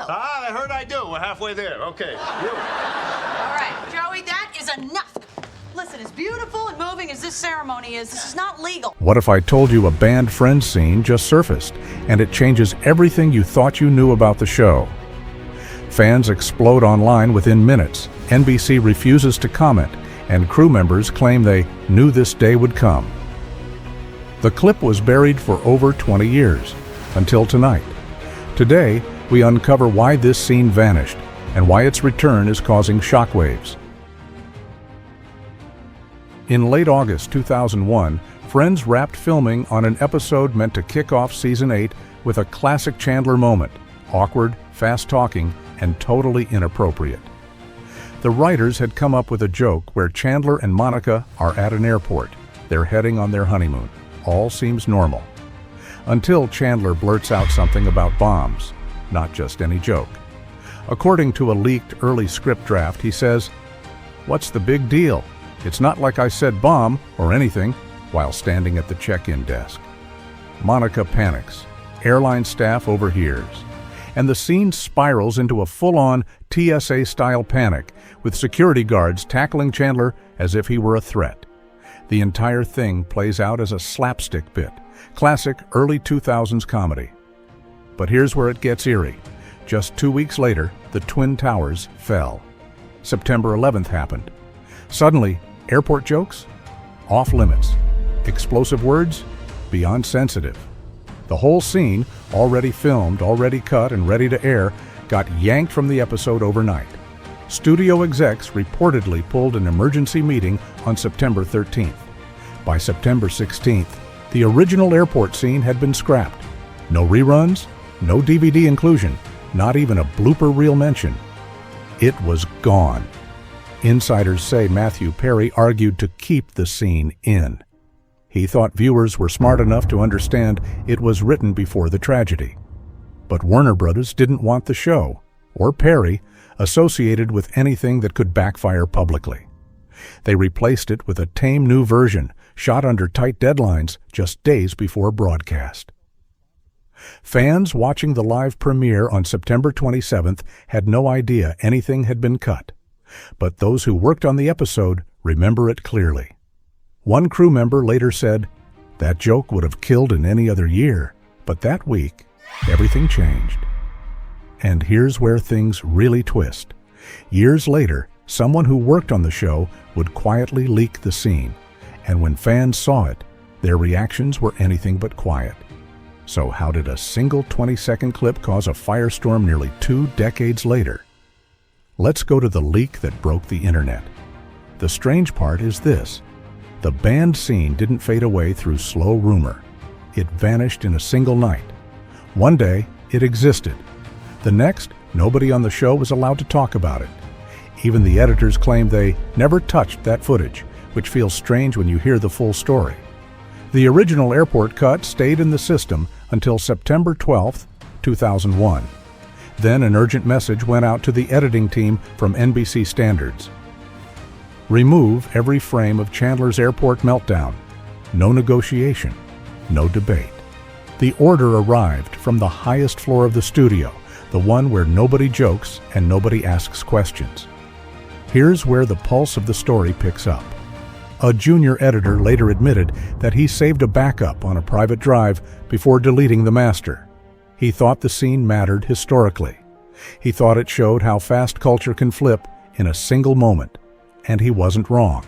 Ah, I heard I do. We're halfway there. Okay. You. All right, Joey, that is enough. Listen, as beautiful and moving as this ceremony is, this is not legal. What if I told you a banned Friends scene just surfaced, and it changes everything you thought you knew about the show? Fans explode online within minutes. NBC refuses to comment, and crew members claim they knew this day would come. The clip was buried for over 20 years, until tonight. Today, we uncover why this scene vanished, and why its return is causing shockwaves. In late August 2001, Friends wrapped filming on an episode meant to kick off Season 8 with a classic Chandler moment, awkward, fast-talking, and totally inappropriate. The writers had come up with a joke where Chandler and Monica are at an airport. They're heading on their honeymoon. All seems normal. Until Chandler blurts out something about bombs, not just any joke. According to a leaked early script draft, he says, "What's the big deal? It's not like I said bomb or anything," while standing at the check-in desk. Monica panics. Airline staff overhears. And the scene spirals into a full-on TSA-style panic, with security guards tackling Chandler as if he were a threat. The entire thing plays out as a slapstick bit, classic early 2000s comedy. But here's where it gets eerie. Just 2 weeks later, the Twin Towers fell. September 11th happened. Suddenly, airport jokes? Off limits. Explosive words? Beyond sensitive. The whole scene, already filmed, already cut, and ready to air, got yanked from the episode overnight. Studio execs reportedly pulled an emergency meeting on September 13th. By September 16th, the original airport scene had been scrapped. No reruns, no DVD inclusion, not even a blooper reel mention. It was gone. Insiders say Matthew Perry argued to keep the scene in. He thought viewers were smart enough to understand it was written before the tragedy. But Warner Brothers didn't want the show, or Perry, associated with anything that could backfire publicly. They replaced it with a tame new version, shot under tight deadlines just days before broadcast. Fans watching the live premiere on September 27th had no idea anything had been cut. But those who worked on the episode remember it clearly. One crew member later said, "That joke would have killed in any other year, but that week, everything changed." And here's where things really twist. Years later, someone who worked on the show would quietly leak the scene, and when fans saw it, their reactions were anything but quiet. So how did a single 20-second clip cause a firestorm nearly 2 decades later? Let's go to the leak that broke the internet. The strange part is this. The banned scene didn't fade away through slow rumor. It vanished in a single night. One day, it existed. The next, nobody on the show was allowed to talk about it. Even the editors claimed they never touched that footage, which feels strange when you hear the full story. The original airport cut stayed in the system until September 12, 2001. Then an urgent message went out to the editing team from NBC Standards. Remove every frame of Chandler's airport meltdown. No negotiation, no debate. The order arrived from the highest floor of the studio, the one where nobody jokes and nobody asks questions. Here's where the pulse of the story picks up. A junior editor later admitted that he saved a backup on a private drive before deleting the master. He thought the scene mattered historically. He thought it showed how fast culture can flip in a single moment. And he wasn't wrong.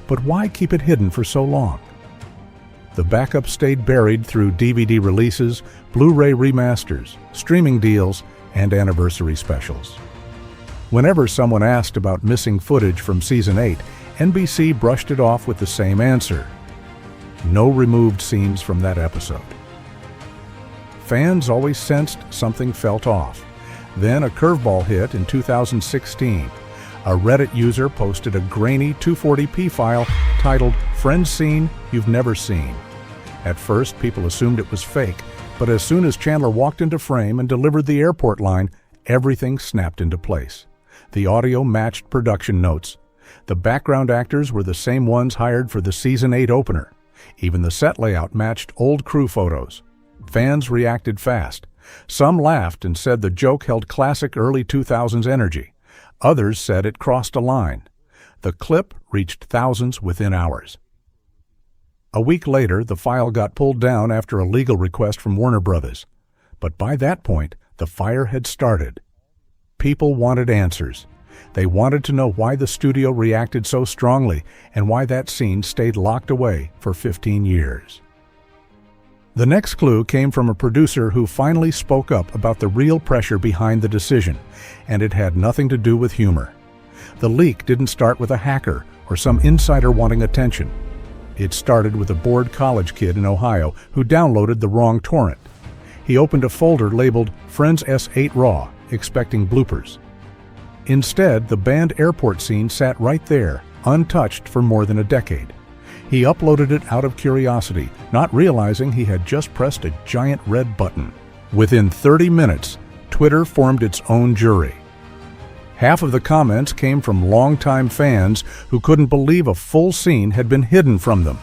But why keep it hidden for so long? The backup stayed buried through DVD releases, Blu-ray remasters, streaming deals, and anniversary specials. Whenever someone asked about missing footage from Season 8, NBC brushed it off with the same answer. No removed scenes from that episode. Fans always sensed something felt off. Then a curveball hit in 2016. A Reddit user posted a grainy 240p file titled "Friends Scene You've Never Seen." At first, people assumed it was fake, but as soon as Chandler walked into frame and delivered the airport line, everything snapped into place. The audio matched production notes. The background actors were the same ones hired for the Season 8 opener. Even the set layout matched old crew photos. Fans reacted fast. Some laughed and said the joke held classic early 2000s energy. Others said it crossed a line. The clip reached thousands within hours. A week later, the file got pulled down after a legal request from Warner Brothers. But by that point, the fire had started. People wanted answers. They wanted to know why the studio reacted so strongly and why that scene stayed locked away for 15 years. The next clue came from a producer who finally spoke up about the real pressure behind the decision, and it had nothing to do with humor. The leak didn't start with a hacker or some insider wanting attention. It started with a bored college kid in Ohio who downloaded the wrong torrent. He opened a folder labeled Friends S8 Raw, expecting bloopers. Instead, the banned airport scene sat right there, untouched for more than a decade. He uploaded it out of curiosity, not realizing he had just pressed a giant red button. Within 30 minutes, Twitter formed its own jury. Half of the comments came from longtime fans who couldn't believe a full scene had been hidden from them.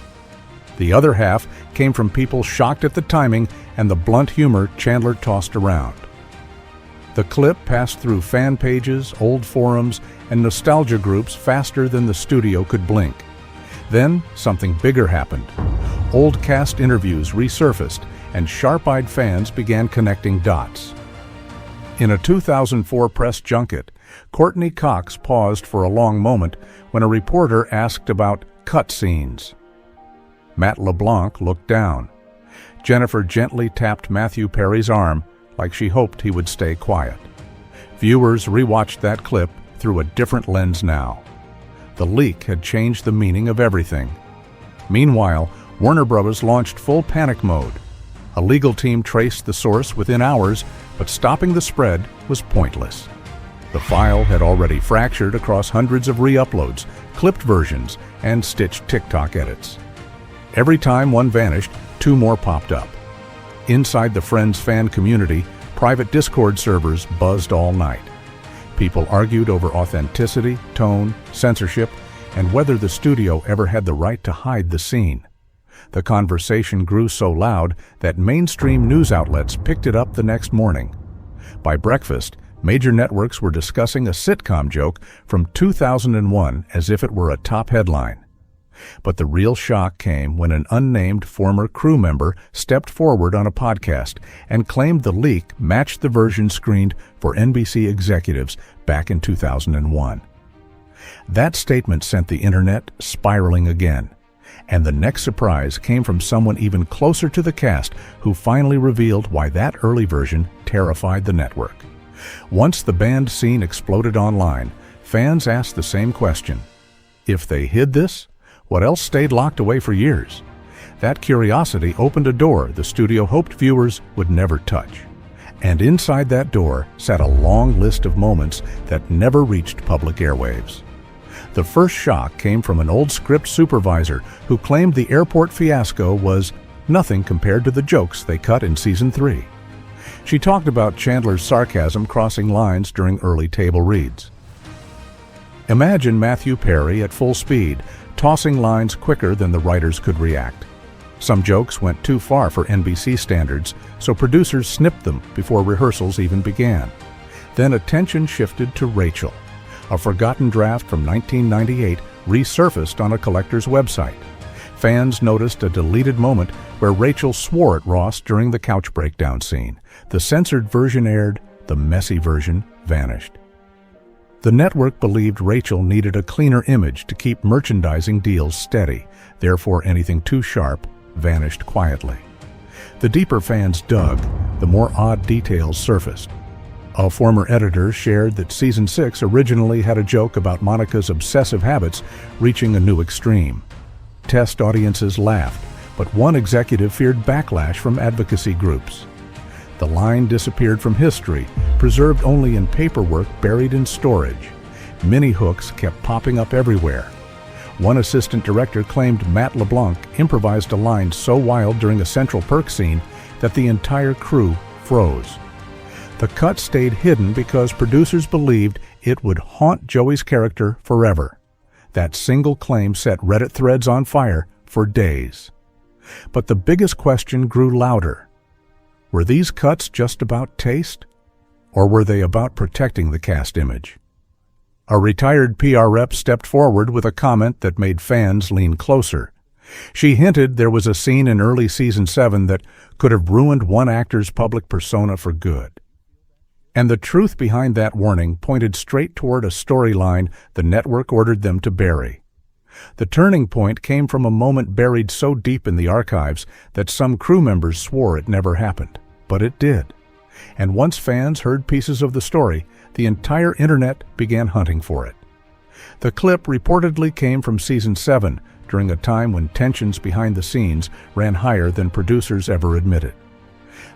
The other half came from people shocked at the timing and the blunt humor Chandler tossed around. The clip passed through fan pages, old forums, and nostalgia groups faster than the studio could blink. Then, something bigger happened. Old cast interviews resurfaced, and sharp-eyed fans began connecting dots. In a 2004 press junket, Courtney Cox paused for a long moment when a reporter asked about cut scenes. Matt LeBlanc looked down. Jennifer gently tapped Matthew Perry's arm like she hoped he would stay quiet. Viewers rewatched that clip through a different lens now. The leak had changed the meaning of everything. Meanwhile, Warner Bros. Launched full panic mode. A legal team traced the source within hours, but stopping the spread was pointless. The file had already fractured across hundreds of re-uploads, clipped versions, and stitched TikTok edits. Every time one vanished, two more popped up. Inside the Friends fan community, private Discord servers buzzed all night. People argued over authenticity, tone, censorship, and whether the studio ever had the right to hide the scene. The conversation grew so loud that mainstream news outlets picked it up the next morning. By breakfast, major networks were discussing a sitcom joke from 2001 as if it were a top headline. But the real shock came when an unnamed former crew member stepped forward on a podcast and claimed the leak matched the version screened for NBC executives back in 2001. That statement sent the internet spiraling again, and the next surprise came from someone even closer to the cast who finally revealed why that early version terrified the network. Once the banned scene exploded online, fans asked the same question. If they hid this, what else stayed locked away for years? That curiosity opened a door the studio hoped viewers would never touch. And inside that door sat a long list of moments that never reached public airwaves. The first shock came from an old script supervisor who claimed the airport fiasco was nothing compared to the jokes they cut in Season 3. She talked about Chandler's sarcasm crossing lines during early table reads. Imagine Matthew Perry at full speed, tossing lines quicker than the writers could react. Some jokes went too far for NBC standards, so producers snipped them before rehearsals even began. Then attention shifted to Rachel. A forgotten draft from 1998 resurfaced on a collector's website. Fans noticed a deleted moment where Rachel swore at Ross during the couch breakdown scene. The censored version aired, the messy version vanished. The network believed Rachel needed a cleaner image to keep merchandising deals steady, therefore anything too sharp vanished quietly. The deeper fans dug, the more odd details surfaced. A former editor shared that Season 6 originally had a joke about Monica's obsessive habits reaching a new extreme. Test audiences laughed, but one executive feared backlash from advocacy groups. The line disappeared from history, preserved only in paperwork buried in storage. Mini hooks kept popping up everywhere. One assistant director claimed Matt LeBlanc improvised a line so wild during a Central Perk scene that the entire crew froze. The cut stayed hidden because producers believed it would haunt Joey's character forever. That single claim set Reddit threads on fire for days. But the biggest question grew louder. Were these cuts just about taste? Or were they about protecting the cast image? A retired PR rep stepped forward with a comment that made fans lean closer. She hinted there was a scene in early season 7 that could have ruined one actor's public persona for good. And the truth behind that warning pointed straight toward a storyline the network ordered them to bury. The turning point came from a moment buried so deep in the archives that some crew members swore it never happened. But it did. And once fans heard pieces of the story, the entire internet began hunting for it. The clip reportedly came from season 7, during a time when tensions behind the scenes ran higher than producers ever admitted.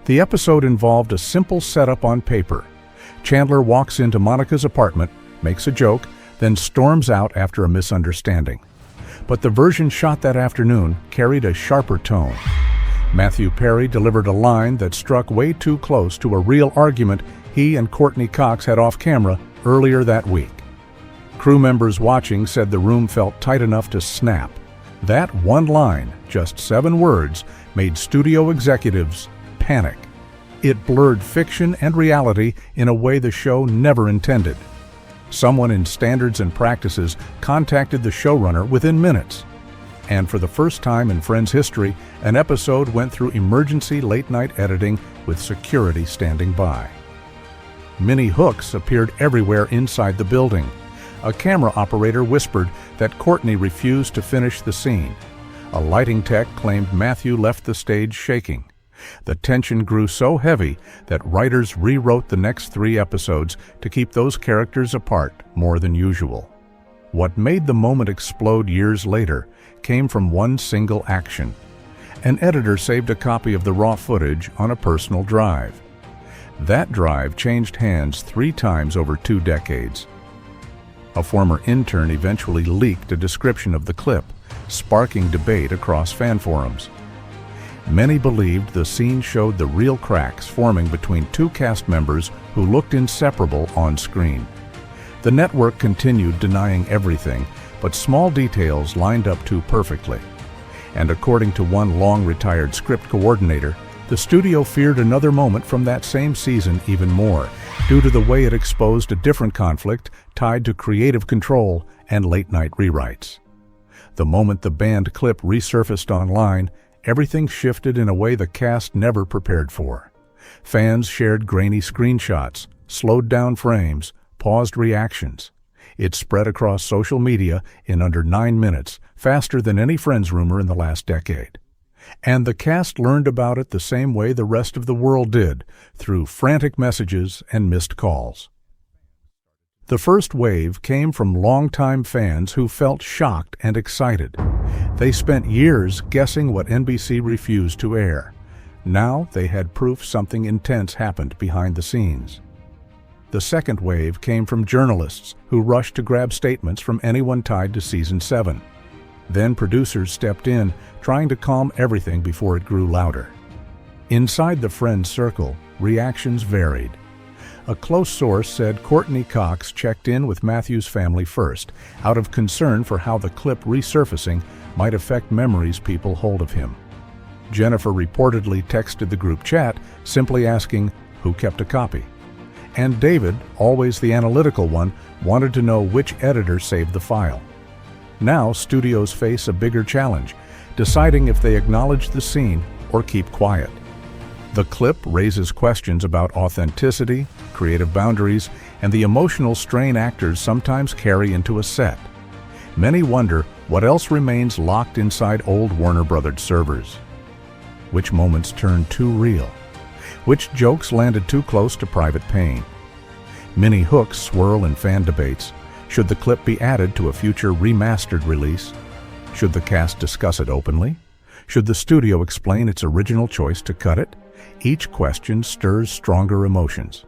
The episode involved a simple setup on paper. Chandler walks into Monica's apartment, makes a joke, then storms out after a misunderstanding. But the version shot that afternoon carried a sharper tone. Matthew Perry delivered a line that struck way too close to a real argument he and Courtney Cox had off camera earlier that week. Crew members watching said the room felt tight enough to snap. That one line, just 7 words, made studio executives panic. It blurred fiction and reality in a way the show never intended. Someone in standards and practices contacted the showrunner within minutes. And for the first time in Friends history, an episode went through emergency late-night editing with security standing by. Mini hooks appeared everywhere inside the building. A camera operator whispered that Courtney refused to finish the scene. A lighting tech claimed Matthew left the stage shaking. The tension grew so heavy that writers rewrote the next 3 episodes to keep those characters apart more than usual. What made the moment explode years later came from one single action. An editor saved a copy of the raw footage on a personal drive. That drive changed hands 3 times over 2 decades. A former intern eventually leaked a description of the clip, sparking debate across fan forums. Many believed the scene showed the real cracks forming between 2 cast members who looked inseparable on screen. The network continued denying everything, but small details lined up too perfectly. And according to one long-retired script coordinator, the studio feared another moment from that same season even more, due to the way it exposed a different conflict tied to creative control and late-night rewrites. The moment the banned clip resurfaced online, everything shifted in a way the cast never prepared for. Fans shared grainy screenshots, slowed down frames, paused reactions. It spread across social media in under 9 minutes, faster than any Friends rumor in the last decade. And the cast learned about it the same way the rest of the world did, through frantic messages and missed calls. The first wave came from longtime fans who felt shocked and excited. They spent years guessing what NBC refused to air. Now they had proof something intense happened behind the scenes. The second wave came from journalists who rushed to grab statements from anyone tied to Season 7. Then producers stepped in, trying to calm everything before it grew louder. Inside the Friends circle, reactions varied. A close source said Courtney Cox checked in with Matthew's family first, out of concern for how the clip resurfacing might affect memories people hold of him. Jennifer reportedly texted the group chat, simply asking, "Who kept a copy?" And David, always the analytical one, wanted to know which editor saved the file. Now studios face a bigger challenge, deciding if they acknowledge the scene or keep quiet. The clip raises questions about authenticity, creative boundaries, and the emotional strain actors sometimes carry into a set. Many wonder what else remains locked inside old Warner Brothers servers. Which moments turned too real? Which jokes landed too close to private pain? Many hooks swirl in fan debates. Should the clip be added to a future remastered release? Should the cast discuss it openly? Should the studio explain its original choice to cut it? Each question stirs stronger emotions.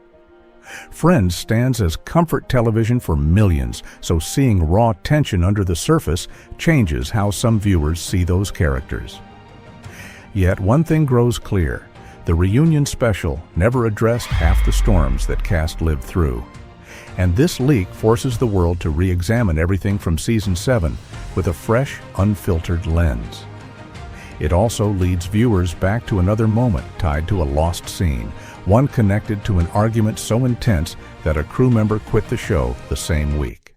Friends stands as comfort television for millions, so seeing raw tension under the surface changes how some viewers see those characters. Yet one thing grows clear. The reunion special never addressed half the storms that cast lived through. And this leak forces the world to re-examine everything from Season 7 with a fresh, unfiltered lens. It also leads viewers back to another moment tied to a lost scene, one connected to an argument so intense that a crew member quit the show the same week.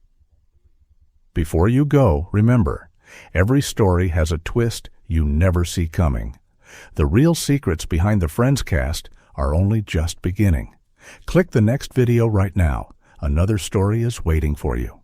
Before you go, remember, every story has a twist you never see coming. The real secrets behind the Friends cast are only just beginning. Click the next video right now. Another story is waiting for you.